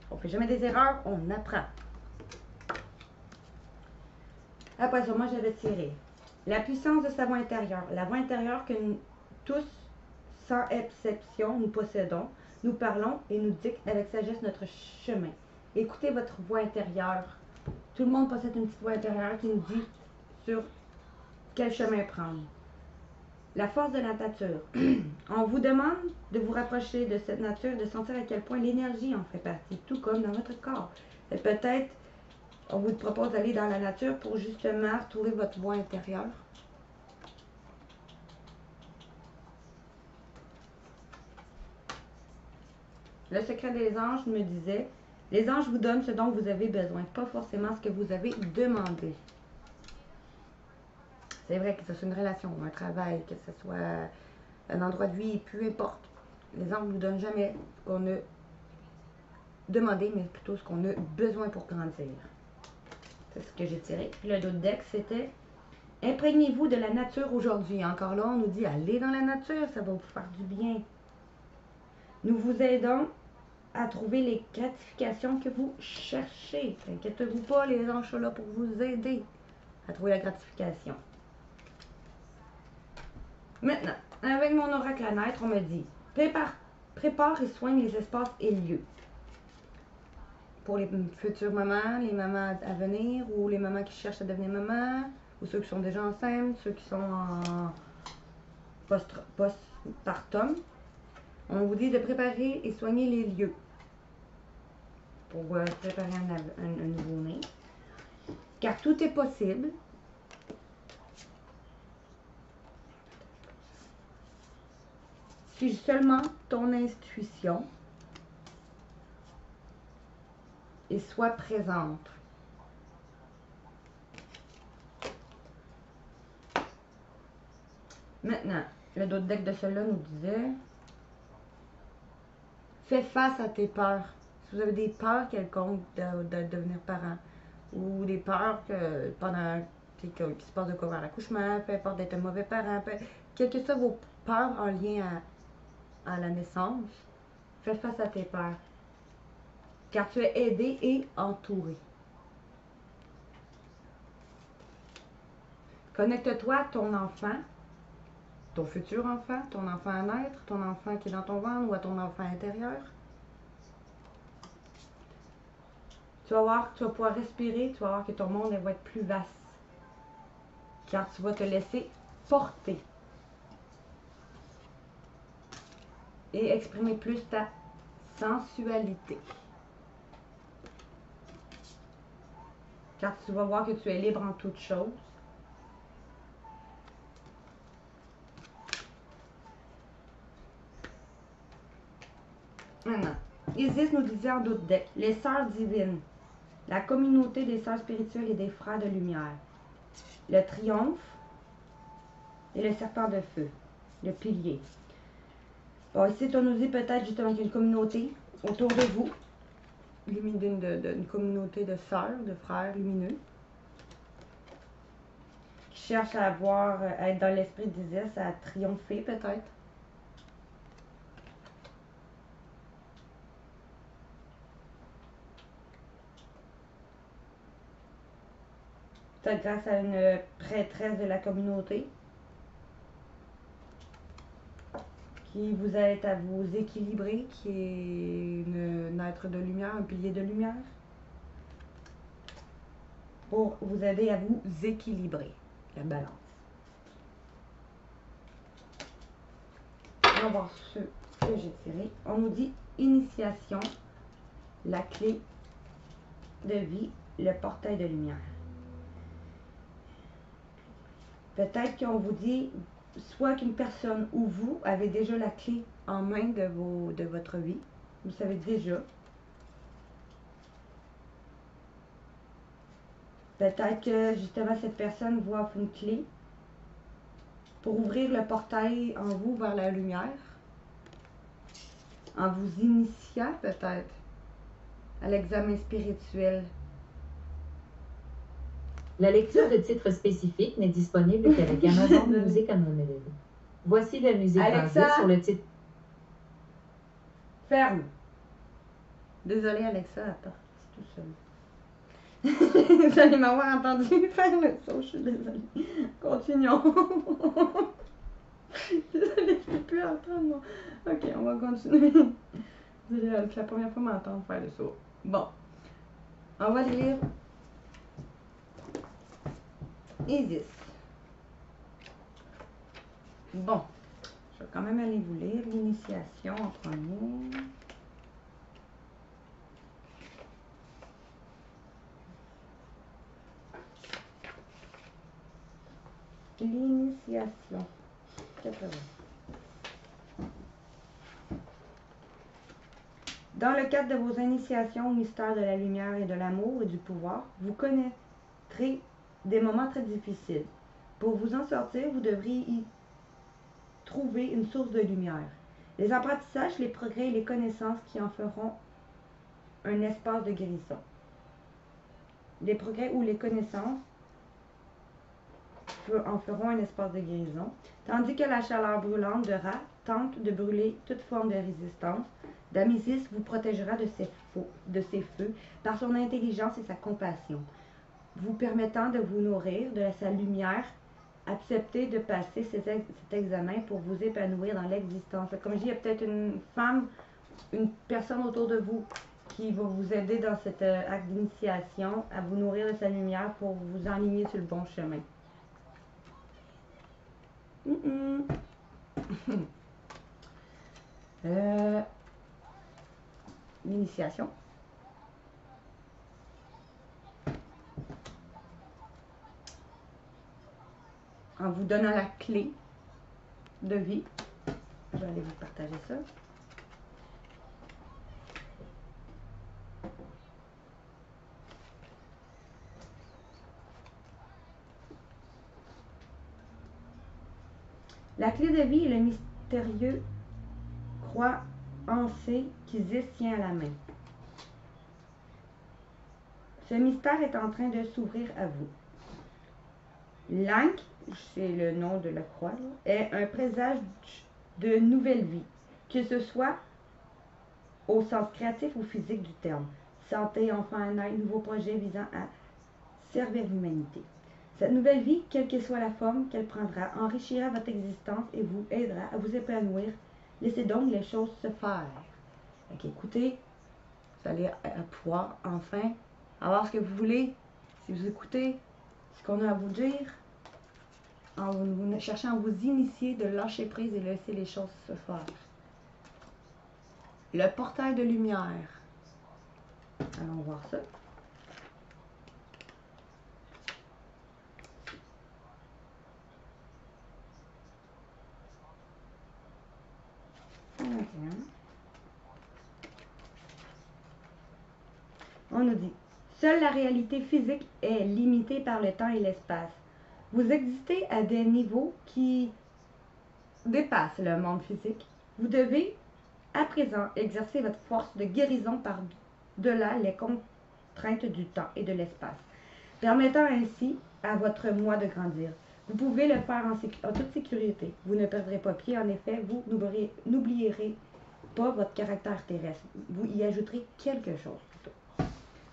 On ne fait jamais des erreurs, on apprend. Après ça, moi j'avais tiré la puissance de sa voix intérieure. La voix intérieure que nous, tous, sans exception, nous possédons. Nous parlons et nous dicte avec sagesse notre chemin. Écoutez votre voix intérieure. Tout le monde possède une petite voix intérieure qui nous dit sur quel chemin prendre. La force de la nature. On vous demande de vous rapprocher de cette nature, de sentir à quel point l'énergie en fait partie, tout comme dans votre corps. Et peut-être, on vous propose d'aller dans la nature pour justement retrouver votre voix intérieure. Le secret des anges me disait, les anges vous donnent ce dont vous avez besoin, pas forcément ce que vous avez demandé. C'est vrai que ce soit une relation, un travail, que ce soit un endroit de vie, peu importe. Les anges ne vous donnent jamais ce qu'on a demandé, mais plutôt ce qu'on a besoin pour grandir. C'est ce que j'ai tiré. Le dos de deck, c'était imprégnez-vous de la nature aujourd'hui. Encore là, on nous dit allez dans la nature, ça va vous faire du bien. Nous vous aidons à trouver les gratifications que vous cherchez. Inquiétez-vous pas, les anges sont là pour vous aider à trouver la gratification. Maintenant, avec mon oracle à naître, on me dit prépare et soigne les espaces et lieux. Pour les futures mamans, les mamans à venir, ou les mamans qui cherchent à devenir mamans, ou ceux qui sont déjà enceintes, ceux qui sont en postpartum. On vous dit de préparer et soigner les lieux pour préparer un nouveau-né. Car tout est possible. Si seulement ton intuition et sois présente. Maintenant, le dos de deck de cela nous disait fais face à tes peurs. Si vous avez des peurs quelconques de devenir parent, ou des peurs que pendant qu'il se passe de quoi vers l'accouchement, peu importe d'être un mauvais parent, quelles que soient vos peurs en lien à la naissance, fais face à tes peurs. Car tu es aidé et entouré. Connecte-toi à ton enfant, ton futur enfant, ton enfant à naître, ton enfant qui est dans ton ventre ou à ton enfant intérieur. Tu vas voir que tu vas pouvoir respirer, tu vas voir que ton monde va être plus vaste. Car tu vas te laisser porter. Et exprimer plus ta sensualité. Car tu vas voir que tu es libre en toutes choses. Maintenant, Isis nous disait en d'autres decks, les sœurs divines, la communauté des sœurs spirituelles et des frères de lumière, le triomphe et le serpent de feu, le pilier. Bon, ici, on nous dit peut-être justement qu'il y a une communauté autour de vous, une communauté de sœurs, de frères lumineux, qui cherchent à être dans l'esprit d'Isis, à triompher peut-être. Peut-être grâce à une prêtresse de la communauté qui vous aide à vous équilibrer, qui est un être de lumière, un pilier de lumière, pour vous aider à vous équilibrer, la balance. On va voir ce que j'ai tiré. On nous dit initiation, la clé de vie, le portail de lumière. Peut-être qu'on vous dit soit qu'une personne ou vous avez déjà la clé en main de votre vie. Vous savez déjà. Peut-être que justement cette personne vous offre une clé pour ouvrir le portail en vous vers la lumière. En vous initiant peut-être. à l'examen spirituel. La lecture de titres spécifiques n'est disponible qu'avec Amazon Music Unlimited. Voici la musique Alexa, basée sur le titre. Ferme. Désolée Alexa, attends, c'est tout seul. Vous allez m'avoir entendu faire le saut, je suis désolée. Continuons. Désolée, je ne peux plus entendre. Moi. Ok, on va continuer. C'est la première fois que m'entendre faire le saut. Bon. On va lire Isis. Bon. Je vais quand même aller vous lire l'initiation en premier. L'initiation. 80. Dans le cadre de vos initiations au mystère de la lumière et de l'amour et du pouvoir, vous connaîtrez des moments très difficiles. Pour vous en sortir, vous devriez y trouver une source de lumière. Les apprentissages, les progrès et les connaissances qui en feront un espace de guérison. Les progrès ou les connaissances en feront un espace de guérison, tandis que la chaleur brûlante de Ra tente de brûler toute forme de résistance. Damisis vous protégera de ses feux par son intelligence et sa compassion, vous permettant de vous nourrir de sa lumière. Acceptez de passer cet examen pour vous épanouir dans l'existence. Comme je dis, il y a peut-être une femme, une personne autour de vous qui va vous aider dans cet acte d'initiation à vous nourrir de sa lumière pour vous enligner sur le bon chemin. L'initiation. En vous donnant la clé de vie. Je vais aller vous partager ça. La clé de vie est le mystérieux croix en C qu'Isis tient à la main. Ce mystère est en train de s'ouvrir à vous. L'Ankh, c'est le nom de la croix, est un présage de nouvelle vie, que ce soit au sens créatif ou physique du terme. Santé, enfant, un nouveau projet visant à servir l'humanité. Cette nouvelle vie, quelle que soit la forme qu'elle prendra, enrichira votre existence et vous aidera à vous épanouir. Laissez donc les choses se faire. Donc, écoutez, vous allez pouvoir enfin avoir ce que vous voulez. Si vous écoutez ce qu'on a à vous dire, en vous cherchant à vous initier, de lâcher prise et laisser les choses se faire. Le portail de lumière. Allons voir ça. On nous dit, seule la réalité physique est limitée par le temps et l'espace. Vous existez à des niveaux qui dépassent le monde physique. Vous devez à présent exercer votre force de guérison par-delà les contraintes du temps et de l'espace, permettant ainsi à votre moi de grandir. Vous pouvez le faire en toute sécurité. Vous ne perdrez pas pied. En effet, vous n'oublierez pas votre caractère terrestre. Vous y ajouterez quelque chose plutôt.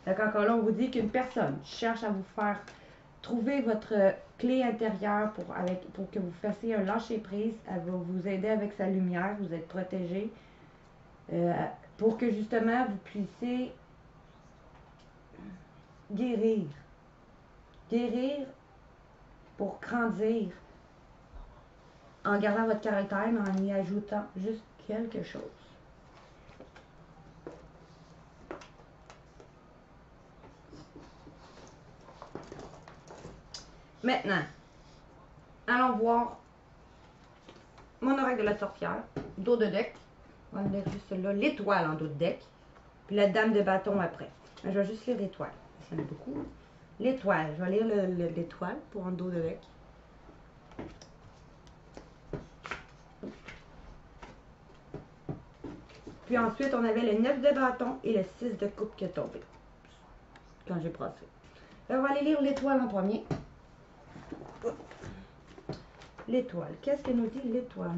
Donc encore là, on vous dit qu'une personne cherche à vous faire trouver votre clé intérieure pour que vous fassiez un lâcher-prise. Elle va vous aider avec sa lumière. Vous êtes protégé. Pour que justement vous puissiez guérir. Guérir pour grandir en gardant votre caractère, mais en y ajoutant juste quelque chose. Maintenant, allons voir mon oracle de la sorcière, dos de deck. On va lire juste là, l'étoile en dos de deck. Puis la dame de bâton après. Je vais juste lire l'étoile. Ça en a beaucoup. L'étoile. Je vais lire l'étoile pour en dos de deck. Puis ensuite, on avait le 9 de bâton et le 6 de coupe qui est tombé quand j'ai brassé. On va aller lire l'étoile en premier. L'étoile. Qu'est-ce que nous dit l'étoile?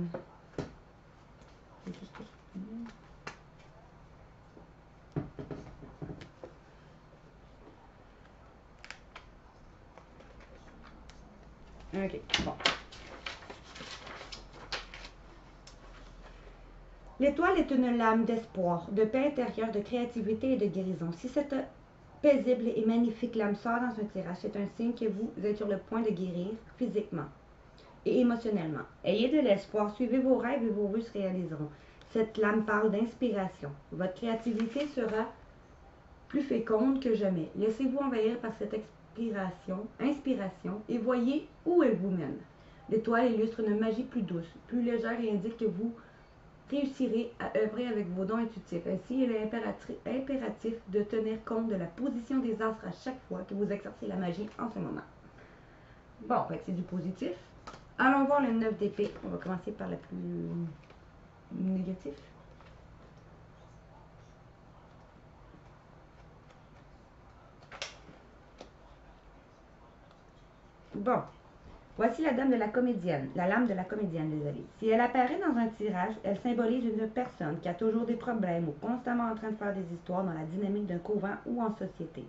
Ok, bon. L'étoile est une lame d'espoir, de paix intérieure, de créativité et de guérison. Si cette paisible et magnifique lame sort dans un tirage, c'est un signe que vous êtes sur le point de guérir physiquement et émotionnellement. Ayez de l'espoir, suivez vos rêves et vos vœux se réaliseront. Cette lame parle d'inspiration. Votre créativité sera plus féconde que jamais. Laissez-vous envahir par cette inspiration et voyez où elle vous mène. L'étoile illustre une magie plus douce, plus légère et indique que vous réussirez à œuvrer avec vos dons intuitifs. Ainsi, il est impératif de tenir compte de la position des astres à chaque fois que vous exercez la magie en ce moment. Bon, c'est du positif. Allons voir le 9 d'épée. On va commencer par le plus négatif. Bon, voici la dame de la comédienne, la lame de la comédienne, désolé. Si elle apparaît dans un tirage, elle symbolise une personne qui a toujours des problèmes ou constamment en train de faire des histoires dans la dynamique d'un couvent ou en société.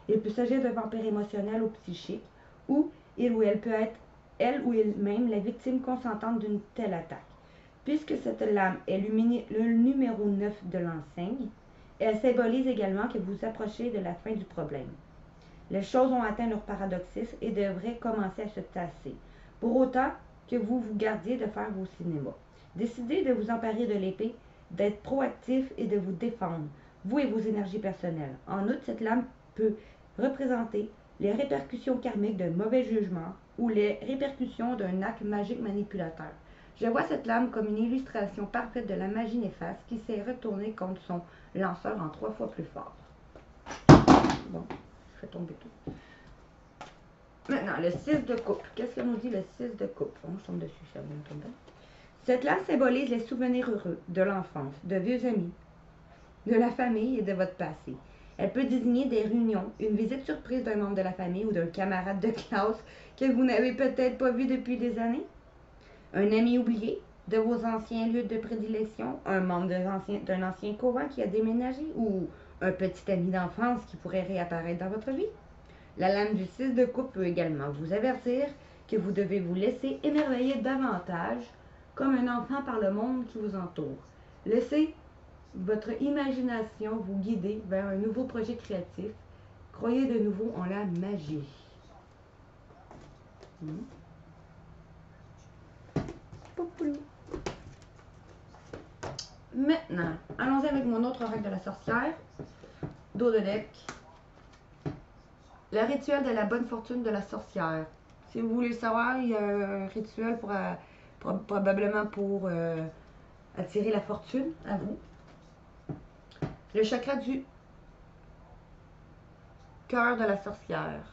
Il peut s'agir d'un vampire émotionnel ou psychique, ou il ou elle peut être, elle ou elle-même, la victime consentante d'une telle attaque. Puisque cette lame est le numéro 9 de l'enseigne, elle symbolise également que vous approchez de la fin du problème. Les choses ont atteint leur paroxysme et devraient commencer à se tasser, pour autant que vous vous gardiez de faire vos cinémas. Décidez de vous emparer de l'épée, d'être proactif et de vous défendre, vous et vos énergies personnelles. En outre, cette lame peut représenter les répercussions karmiques d'un mauvais jugement ou les répercussions d'un acte magique manipulateur. Je vois cette lame comme une illustration parfaite de la magie néfaste qui s'est retournée contre son lanceur en 3 fois plus fort. Bon. Je vais tomber tout. Maintenant, le 6 de coupe. Qu'est-ce que nous dit le 6 de coupe? On tombe dessus, ça vient de tomber. Cette lame symbolise les souvenirs heureux de l'enfance, de vieux amis, de la famille et de votre passé. Elle peut désigner des réunions, une visite surprise d'un membre de la famille ou d'un camarade de classe que vous n'avez peut-être pas vu depuis des années. Un ami oublié de vos anciens lieux de prédilection, un membre d'un ancien couvent qui a déménagé ou un petit ami d'enfance qui pourrait réapparaître dans votre vie. La lame du 6 de coupe peut également vous avertir que vous devez vous laisser émerveiller davantage comme un enfant par le monde qui vous entoure. Laissez votre imagination vous guider vers un nouveau projet créatif. Croyez de nouveau en la magie. Maintenant, allons-y avec mon autre oracle de la sorcière. Dos de deck. Le rituel de la bonne fortune de la sorcière. Si vous voulez savoir, il y a un rituel probablement pour attirer la fortune à vous. Le chakra du cœur de la sorcière.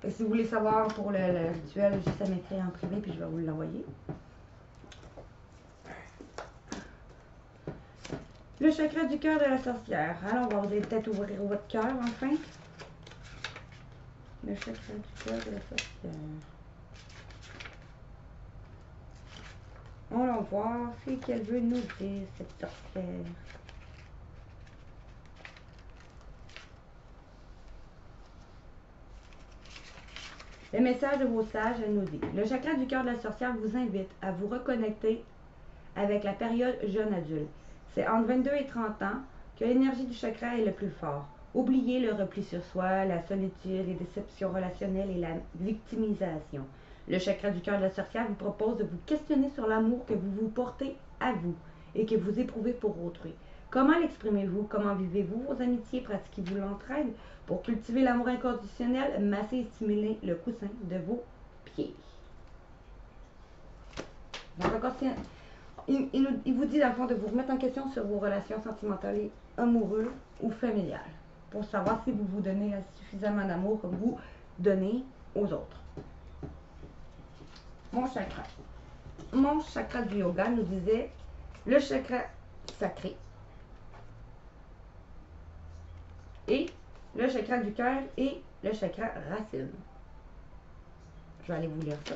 Si vous voulez savoir pour le rituel, juste à m'écrire en privé puis je vais vous l'envoyer. Le chakra du cœur de la sorcière. Alors, vous allez peut-être ouvrir votre cœur enfin. Le chakra du cœur de la sorcière. On va voir ce qu'elle veut nous dire, cette sorcière. Le message de vos sages, elle nous dit. Le chakra du cœur de la sorcière vous invite à vous reconnecter avec la période jeune adulte. C'est entre 22 et 30 ans que l'énergie du chakra est le plus fort. Oubliez le repli sur soi, la solitude, les déceptions relationnelles et la victimisation. Le chakra du cœur de la sorcière vous propose de vous questionner sur l'amour que vous vous portez à vous et que vous éprouvez pour autrui. Comment l'exprimez-vous? Comment vivez-vous vos amitiés? Pratiquez-vous l'entraide? Pour cultiver l'amour inconditionnel, massez et stimulez le coussin de vos pieds. Donc, il vous dit dans le fond de vous remettre en question sur vos relations sentimentales et amoureuses ou familiales pour savoir si vous vous donnez suffisamment d'amour comme vous donnez aux autres. Mon chakra du yoga nous disait le chakra sacré Et le chakra du cœur et le chakra racine. Je vais aller vous lire ça.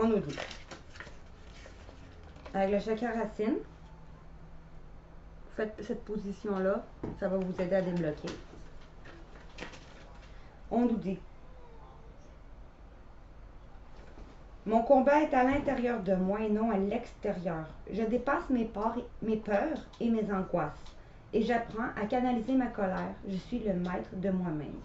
On nous dit, avec le chakra racine, faites cette position-là, ça va vous aider à débloquer. On nous dit, mon combat est à l'intérieur de moi et non à l'extérieur. Je dépasse mes peurs et mes angoisses. Et j'apprends à canaliser ma colère. Je suis le maître de moi-même.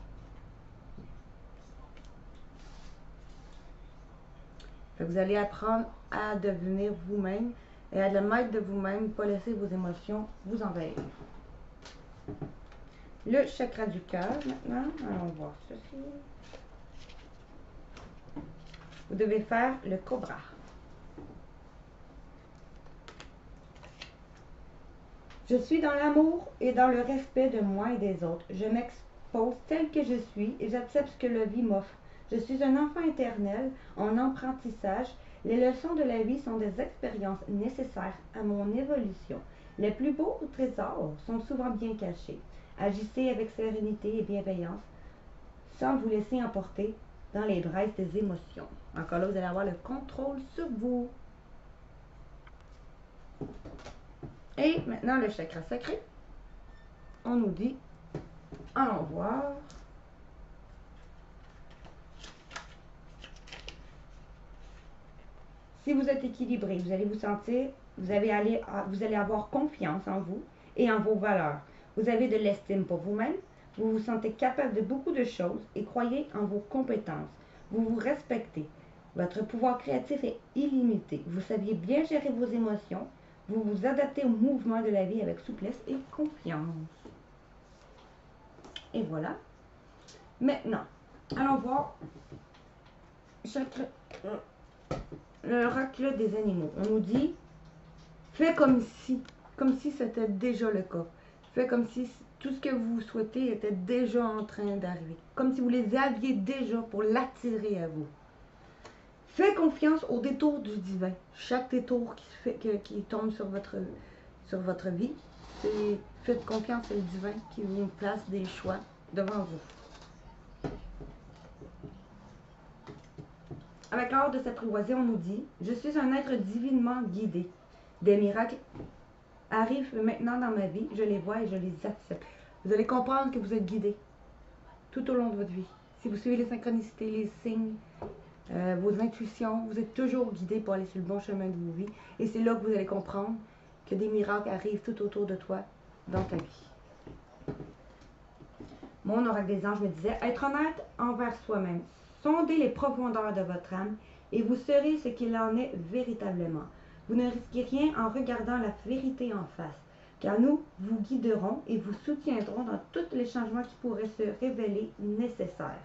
Vous allez apprendre à devenir vous-même et à être le maître de vous-même, pas laisser vos émotions vous envahir. Le chakra du cœur maintenant. Allons voir ceci. Vous devez faire le cobra. Je suis dans l'amour et dans le respect de moi et des autres. Je m'expose tel que je suis et j'accepte ce que la vie m'offre. Je suis un enfant éternel en apprentissage. Les leçons de la vie sont des expériences nécessaires à mon évolution. Les plus beaux trésors sont souvent bien cachés. Agissez avec sérénité et bienveillance sans vous laisser emporter dans les braises des émotions. Encore là, vous allez avoir le contrôle sur vous. Et maintenant, le chakra sacré. On nous dit, allons voir. Si vous êtes équilibré, vous allez vous sentir, vous allez avoir confiance en vous et en vos valeurs. Vous avez de l'estime pour vous-même, vous vous sentez capable de beaucoup de choses et croyez en vos compétences. Vous vous respectez. Votre pouvoir créatif est illimité. Vous saviez bien gérer vos émotions. Vous vous adaptez au mouvement de la vie avec souplesse et confiance. Et voilà. Maintenant, allons voir l'oracle des animaux. On nous dit, fais comme si c'était déjà le cas. Fais comme si tout ce que vous souhaitez était déjà en train d'arriver. Comme si vous les aviez déjà pour l'attirer à vous. Fais confiance au détour du divin. Chaque détour qui tombe sur votre vie, faites confiance au divin qui vous place des choix devant vous. Avec l'art de s'apprivoiser, on nous dit, je suis un être divinement guidé. Des miracles arrivent maintenant dans ma vie, je les vois et je les accepte. Vous allez comprendre que vous êtes guidé tout au long de votre vie. Si vous suivez les synchronicités, les signes, vos intuitions, vous êtes toujours guidé pour aller sur le bon chemin de vos vies. Et c'est là que vous allez comprendre que des miracles arrivent tout autour de toi dans ta vie. Mon oracle des anges me disait, être honnête envers soi-même. Sondez les profondeurs de votre âme et vous saurez ce qu'il en est véritablement. Vous ne risquez rien en regardant la vérité en face, car nous vous guiderons et vous soutiendrons dans tous les changements qui pourraient se révéler nécessaires.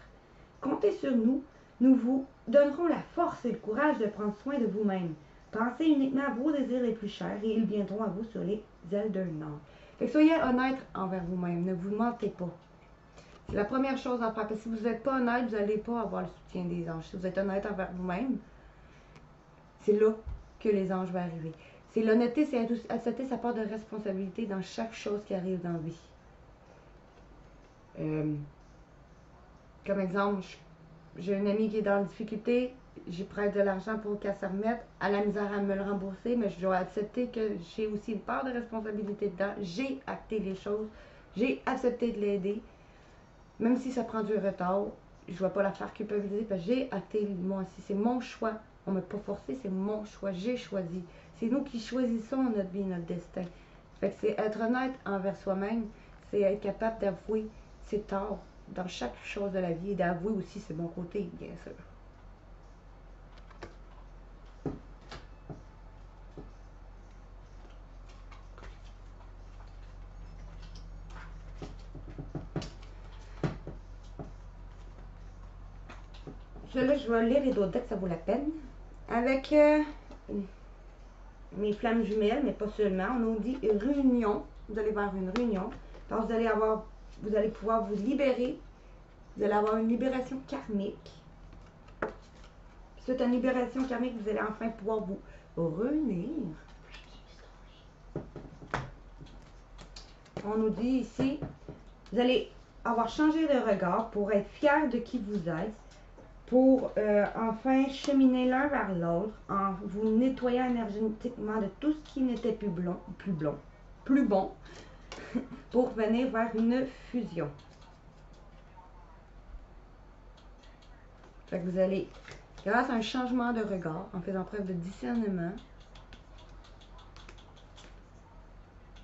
Comptez sur nous, nous vous donnerons la force et le courage de prendre soin de vous-même. Pensez uniquement à vos désirs les plus chers et ils viendront à vous sur les ailes d'un ange. Fait que soyez honnête envers vous-même, ne vous mentez pas. C'est la première chose à faire, parce que si vous n'êtes pas honnête, vous n'allez pas avoir le soutien des anges. Si vous êtes honnête envers vous-même, c'est là que les anges vont arriver. C'est l'honnêteté, c'est accepter sa part de responsabilité dans chaque chose qui arrive dans la vie. Comme exemple, j'ai une amie qui est dans la difficulté, j'ai prête de l'argent pour qu'elle se remette, elle a la misère à me le rembourser, mais je dois accepter que j'ai aussi une part de responsabilité dedans. J'ai acté les choses, j'ai accepté de l'aider. Même si ça prend du retard, je ne vais pas la faire culpabiliser parce que j'ai acté moi aussi. C'est mon choix. On ne m'a pas forcé, c'est mon choix. J'ai choisi. C'est nous qui choisissons notre vie, notre destin. Fait que c'est être honnête envers soi-même, c'est être capable d'avouer ses torts dans chaque chose de la vie et d'avouer aussi ses bons côtés, bien sûr. Celui-là, je vais lire les d'autres decks, ça vaut la peine. Avec mes flammes jumelles, mais pas seulement. On nous dit réunion. Vous allez vers une réunion. Alors, vous allez avoir vous allez pouvoir vous libérer. Vous allez avoir une libération karmique. Suite à une libération karmique, vous allez enfin pouvoir vous réunir. On nous dit ici, vous allez avoir changé de regard pour être fier de qui vous êtes, pour enfin cheminer l'un vers l'autre en vous nettoyant énergétiquement de tout ce qui n'était plus bon, pour venir vers une fusion. Fait que vous allez, grâce à un changement de regard, en faisant preuve de discernement,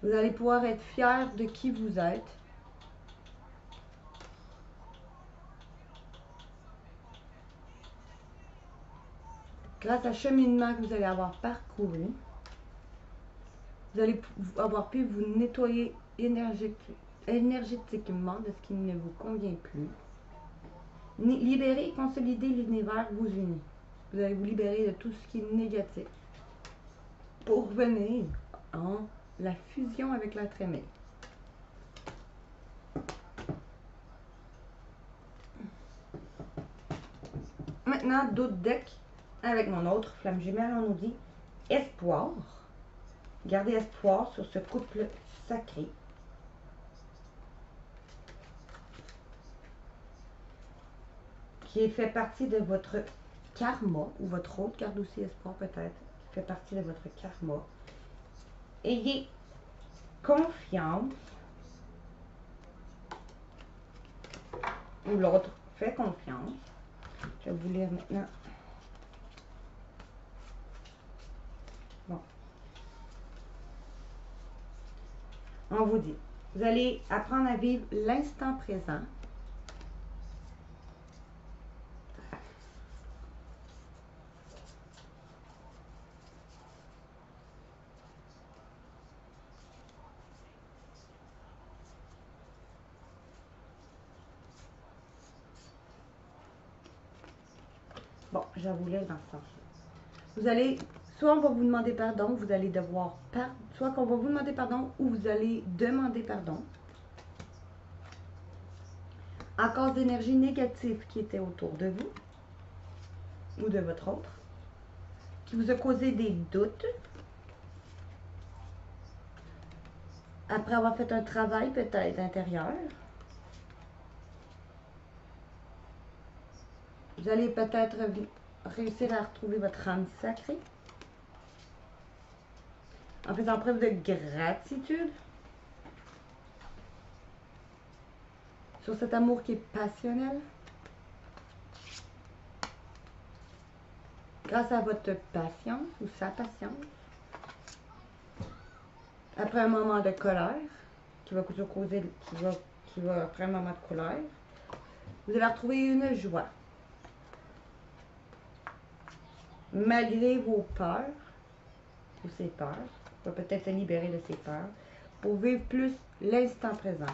vous allez pouvoir être fier de qui vous êtes. Grâce à cheminement que vous allez avoir parcouru, vous allez avoir pu vous nettoyer énergétiquement de ce qui ne vous convient plus. Libérer et consolider l'univers vous unit. Vous allez vous libérer de tout ce qui est négatif pour venir en la fusion avec l'être aimé. Maintenant, d'autres decks avec mon autre flamme jumelle, on nous dit espoir. Gardez espoir sur ce couple sacré. Qui fait partie de votre karma, ou votre autre garde aussi espoir peut-être, qui fait partie de votre karma. Ayez confiance, ou l'autre fait confiance. Je vais vous lire maintenant. Bon. On vous dit, vous allez apprendre à vivre l'instant présent. Bon, je vais vous lire dans ce sens-là. Vous allez, soit on va vous demander pardon, vous allez devoir soit qu'on va vous demander pardon ou vous allez demander pardon à cause d'énergie négative qui était autour de vous ou de votre autre, qui vous a causé des doutes. Après avoir fait un travail peut-être intérieur, vous allez peut-être réussir à retrouver votre âme sacrée en faisant preuve de gratitude sur cet amour qui est passionnel. Grâce à votre patience ou sa patience. Après un moment de colère, après un moment de colère, vous allez retrouver une joie. Malgré vos peurs, ou ses peurs, vous pouvez peut-être se libérer de ses peurs, pour vivre plus l'instant présent.